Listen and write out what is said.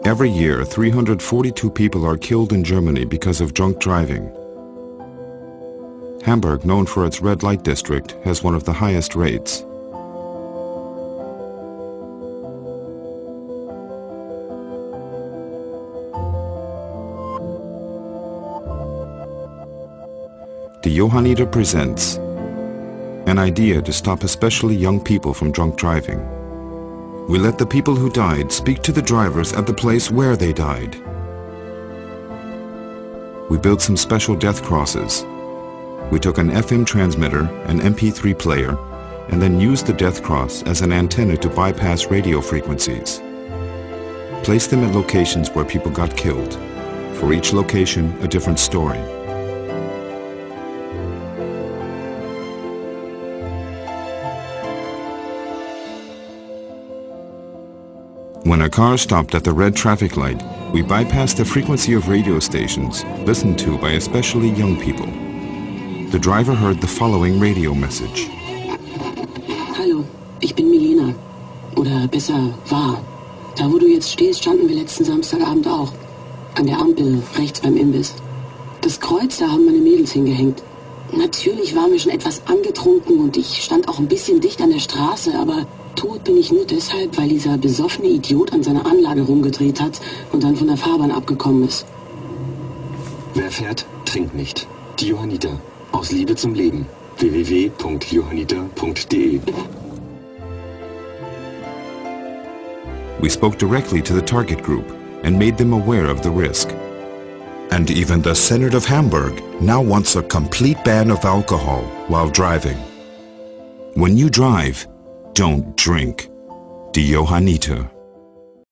Every year, 342 people are killed in Germany because of drunk driving. Hamburg, known for its red light district, has one of the highest rates. The Johanniter presents an idea to stop especially young people from drunk driving. We let the people who died speak to the drivers at the place where they died. We built some special death crosses. We took an FM transmitter, an MP3 player, and then used the death cross as an antenna to bypass radio frequencies. Placed them at locations where people got killed. For each location, a different story. When a car stopped at the red traffic light, we bypassed the frequency of radio stations listened to by especially young people. The driver heard the following radio message. Hallo, ich bin Milena. Oder besser, war. Da wo du jetzt stehst, standen wir letzten Samstagabend auch. An der Ampel, rechts beim Imbiss. Das Kreuz, da haben meine Mädels hingehängt. Natürlich waren wir schon etwas angetrunken und ich stand auch ein bisschen dicht an der Straße, aber tot bin ich nur deshalb, weil dieser besoffene Idiot an seiner Anlage rumgedreht hat und dann von der Fahrbahn abgekommen ist. Wer fährt, trinkt nicht. Die Johanniter. Aus Liebe zum Leben. www.johanniter.de. We spoke directly to the target group and made them aware of the risk. And even the Senate of Hamburg now wants a complete ban of alcohol while driving. When you drive, don't drink. Die Johanniter.